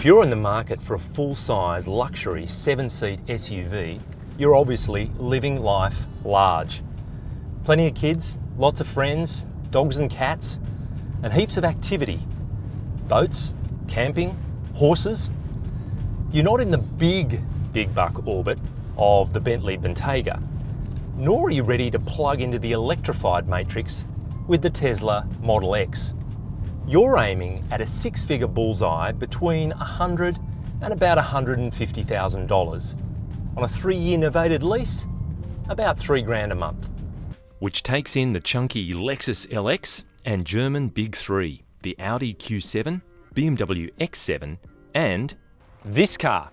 If you're in the market for a full-size luxury 7-seat SUV, you're obviously living life large. Plenty of kids, lots of friends, dogs and cats, and heaps of activity. Boats, camping, horses. You're not in the big buck orbit of the Bentley Bentayga, nor are you ready to plug into the electrified matrix with the Tesla Model X. You're aiming at a six-figure bullseye between $100,000 and about $150,000. On a 3-year novated lease, about $3,000 a month. Which takes in the chunky Lexus LX and German Big Three, the Audi Q7, BMW X7, and this car,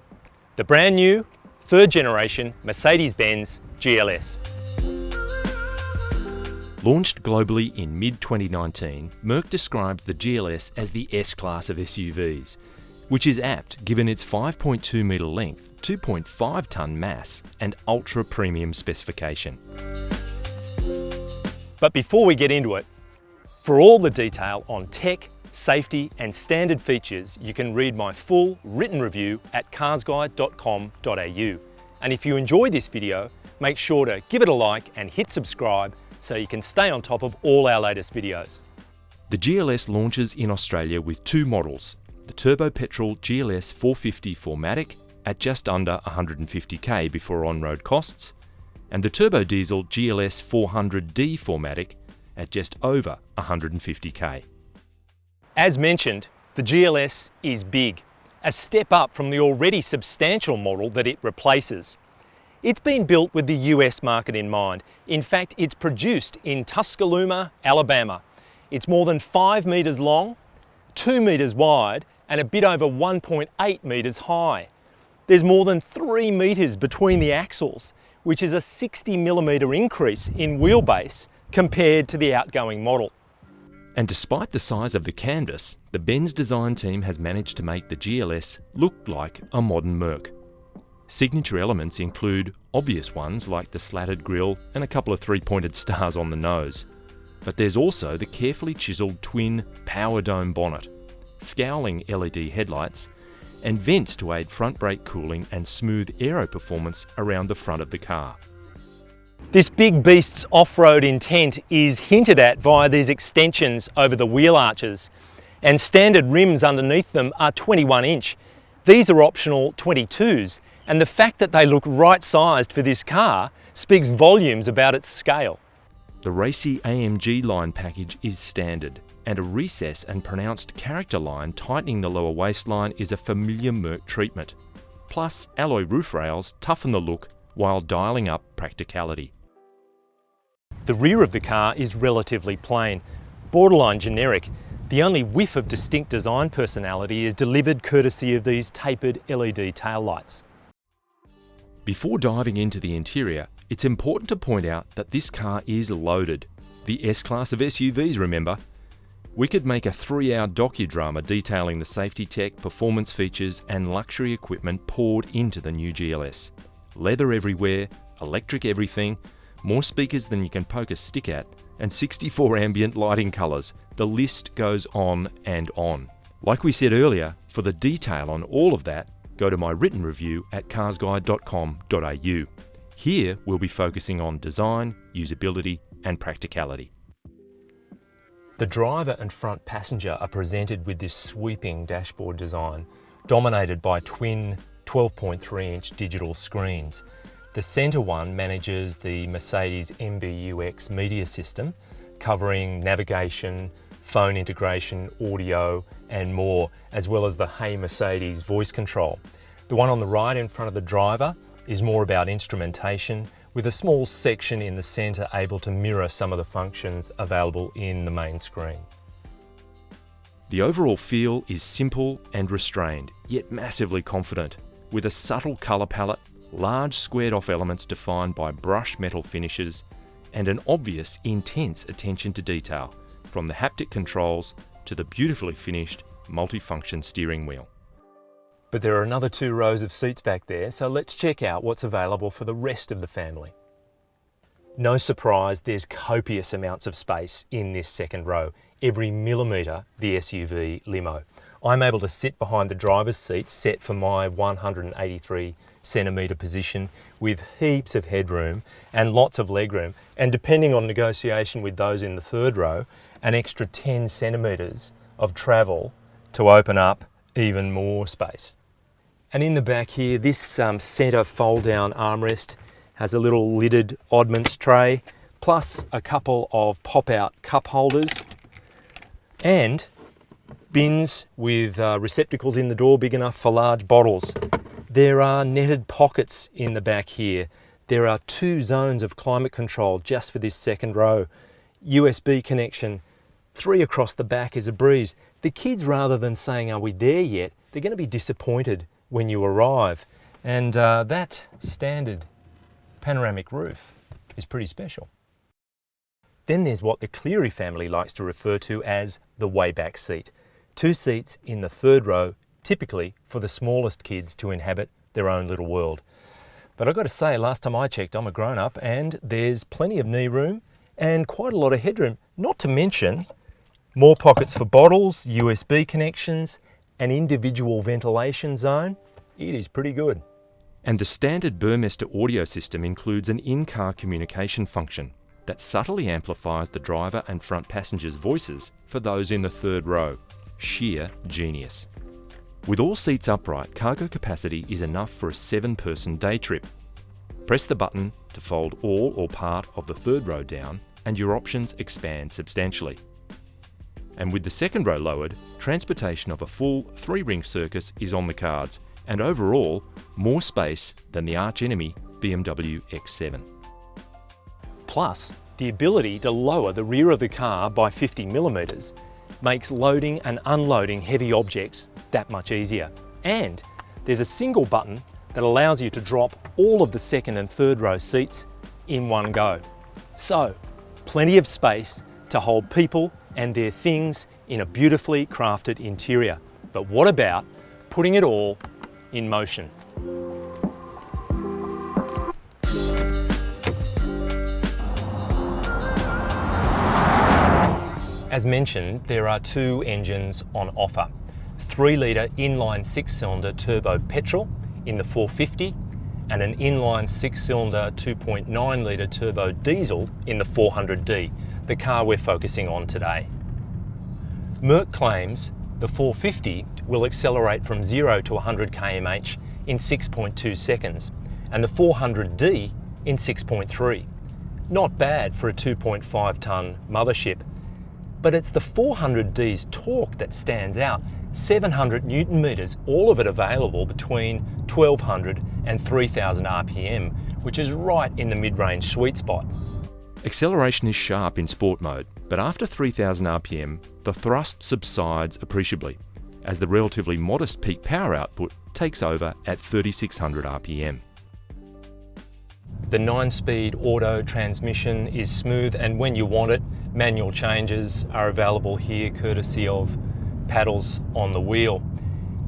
the brand new, third generation Mercedes-Benz GLS. Launched globally in mid-2019, Merc describes the GLS as the S-Class of SUVs, which is apt given its 5.2 metre length, 2.5 tonne mass and ultra-premium specification. But before we get into it, for all the detail on tech, safety and standard features, you can read my full written review at carsguide.com.au. And if you enjoy this video, make sure to give it a like and hit subscribe so you can stay on top of all our latest videos. The GLS launches in Australia with two models, the turbo petrol GLS 450 4MATIC at just under 150k before on-road costs, and the turbo diesel GLS 400D 4MATIC at just over 150k. As mentioned, the GLS is big, a step up from the already substantial model that it replaces. It's been built with the US market in mind. In fact, it's produced in Tuscaloosa, Alabama. It's more than 5 metres long, 2 metres wide, and a bit over 1.8 metres high. There's more than 3 metres between the axles, which is a 60mm increase in wheelbase compared to the outgoing model. And despite the size of the canvas, the Benz design team has managed to make the GLS look like a modern Merc. Signature elements include obvious ones like the slatted grille and a couple of three-pointed stars on the nose. But there's also the carefully chiselled twin power dome bonnet, scowling LED headlights, and vents to aid front brake cooling and smooth aero performance around the front of the car. This big beast's off-road intent is hinted at via these extensions over the wheel arches, and standard rims underneath them are 21-inch. These are optional 22s, and the fact that they look right-sized for this car speaks volumes about its scale. The racy AMG line package is standard, and a recess and pronounced character line tightening the lower waistline is a familiar Merc treatment. Plus, alloy roof rails toughen the look while dialing up practicality. The rear of the car is relatively plain, borderline generic. The only whiff of distinct design personality is delivered courtesy of these tapered LED taillights. Before diving into the interior, it's important to point out that this car is loaded. The S-Class of SUVs, remember? We could make a 3-hour docudrama detailing the safety tech, performance features and luxury equipment poured into the new GLS. Leather everywhere, electric everything, more speakers than you can poke a stick at, and 64 ambient lighting colours. The list goes on and on. Like we said earlier, for the detail on all of that, go to my written review at carsguide.com.au. Here we'll be focusing on design, usability and practicality. The driver and front passenger are presented with this sweeping dashboard design, dominated by twin 12.3-inch digital screens. The centre one manages the Mercedes MBUX media system, covering navigation, phone integration, audio and more, as well as the Hey Mercedes voice control. The one on the right in front of the driver is more about instrumentation, with a small section in the centre able to mirror some of the functions available in the main screen. The overall feel is simple and restrained, yet massively confident, with a subtle colour palette, large squared off elements defined by brushed metal finishes, and an obvious, intense attention to detail, from the haptic controls to the beautifully finished multifunction steering wheel. But there are another 2 rows of seats back there, so let's check out what's available for the rest of the family. No surprise, there's copious amounts of space in this second row, every millimetre the SUV limo. I'm able to sit behind the driver's seat, set for my 183 centimetre position, with heaps of headroom and lots of legroom, and depending on negotiation with those in the third row, an extra 10 centimetres of travel to open up even more space. And in the back here, this centre fold-down armrest has a little lidded oddments tray, plus a couple of pop-out cup holders, and bins with receptacles in the door big enough for large bottles. There are netted pockets in the back here. There are 2 zones of climate control just for this second row. USB connection, 3 across the back is a breeze. The kids, rather than saying, "Are we there yet?" they're going to be disappointed when you arrive. And that standard panoramic roof is pretty special. Then there's what the Cleary family likes to refer to as the way back seat. 2 seats in the third row, typically for the smallest kids to inhabit their own little world. But I've got to say, last time I checked, I'm a grown-up, and there's plenty of knee room and quite a lot of headroom, not to mention more pockets for bottles, USB connections, an individual ventilation zone. It is pretty good. And the standard Burmester audio system includes an in-car communication function that subtly amplifies the driver and front passengers' voices for those in the third row. Sheer genius. With all seats upright, cargo capacity is enough for a 7-person day trip. Press the button to fold all or part of the third row down, and your options expand substantially. And with the second row lowered, transportation of a full 3-ring circus is on the cards, and overall, more space than the arch-enemy BMW X7. Plus, the ability to lower the rear of the car by 50 millimetres makes loading and unloading heavy objects that much easier. And there's a single button that allows you to drop all of the second and third row seats in one go. So, plenty of space to hold people and their things in a beautifully crafted interior. But what about putting it all in motion? As mentioned, there are 2 engines on offer. 3-litre inline 6-cylinder turbo petrol in the 450 and an inline 6-cylinder 2.9-litre turbo diesel in the 400D, the car we're focusing on today. Merc claims the 450 will accelerate from 0 to 100 km/h in 6.2 seconds and the 400D in 6.3. Not bad for a 2.5-tonne mothership. But it's the 400D's torque that stands out. 700 Newton meters, all of it available between 1200 and 3000 RPM, which is right in the mid-range sweet spot. Acceleration is sharp in sport mode, but after 3000 RPM, the thrust subsides appreciably, as the relatively modest peak power output takes over at 3600 RPM. The 9-speed auto transmission is smooth, and when you want it, manual changes are available here courtesy of paddles on the wheel.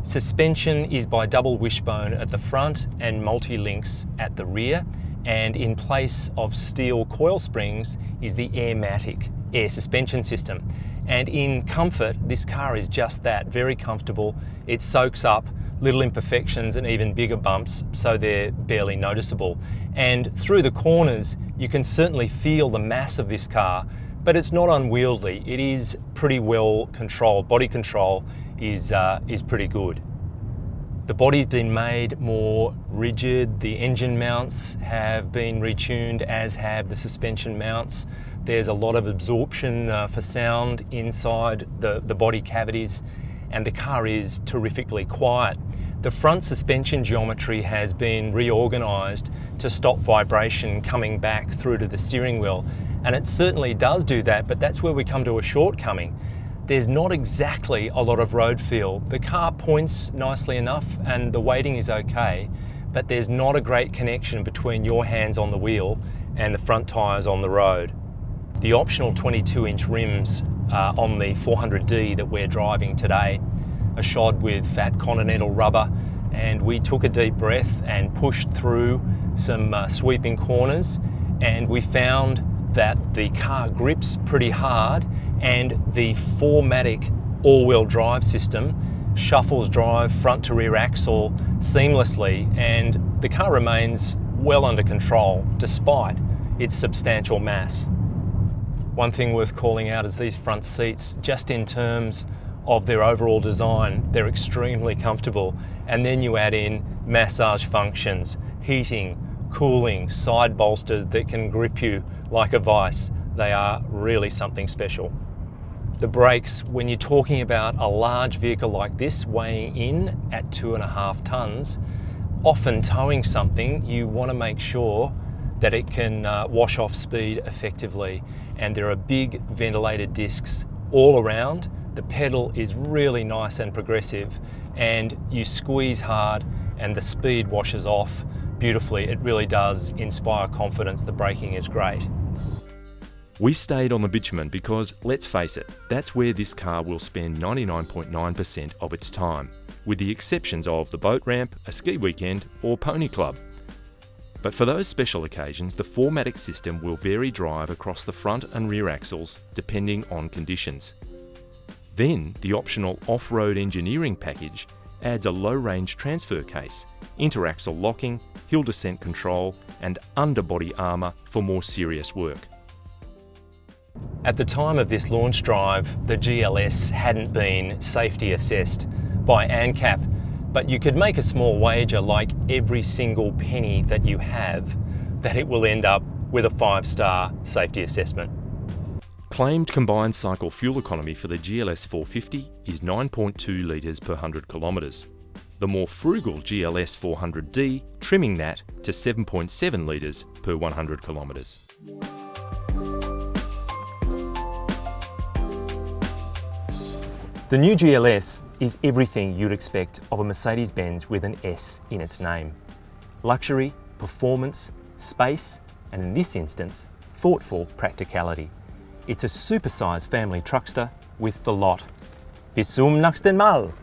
Suspension is by double wishbone at the front and multi-links at the rear, and in place of steel coil springs is the Airmatic air suspension system. And in comfort, this car is just that, very comfortable. It soaks up little imperfections and even bigger bumps, so they're barely noticeable. And through the corners, you can certainly feel the mass of this car, but it's not unwieldy. It is pretty well controlled. Body control is pretty good. The body's been made more rigid. The engine mounts have been retuned, as have the suspension mounts. There's a lot of absorption for sound inside the body cavities, and the car is terrifically quiet. The front suspension geometry has been reorganised to stop vibration coming back through to the steering wheel, and it certainly does do that, but that's where we come to a shortcoming. There's not exactly a lot of road feel. The car points nicely enough and the weighting is okay, but there's not a great connection between your hands on the wheel and the front tyres on the road. The optional 22-inch rims on the 400D that we're driving today are shod with fat Continental rubber, and we took a deep breath and pushed through some sweeping corners, and we found that the car grips pretty hard, and the 4MATIC all-wheel drive system shuffles drive front to rear axle seamlessly, and the car remains well under control despite its substantial mass. One thing worth calling out is these front seats, just in terms of their overall design, they're extremely comfortable. And then you add in massage functions, heating, cooling, side bolsters that can grip you like a vice. They are really something special. The brakes, when you're talking about a large vehicle like this weighing in at 2.5 tons, often towing something, you want to make sure that it can wash off speed effectively. And there are big ventilated discs all around. The pedal is really nice and progressive, and you squeeze hard and the speed washes off beautifully. It really does inspire confidence. The braking is great. We stayed on the bitumen because, let's face it, that's where this car will spend 99.9% of its time, with the exceptions of the boat ramp, a ski weekend or pony club. But for those special occasions, the 4MATIC system will vary drive across the front and rear axles depending on conditions. Then the optional off-road engineering package adds a low-range transfer case, interaxle locking, hill descent control and underbody armour for more serious work. At the time of this launch drive, the GLS hadn't been safety assessed by ANCAP, but you could make a small wager, like every single penny that you have, that it will end up with a 5-star safety assessment. Claimed combined cycle fuel economy for the GLS 450 is 9.2 litres per 100 kilometres. The more frugal GLS 400D trimming that to 7.7 litres per 100 kilometres. The new GLS is everything you'd expect of a Mercedes-Benz with an S in its name. Luxury, performance, space, and in this instance, thoughtful practicality. It's a supersized family truckster with the lot. Bis zum nächsten Mal!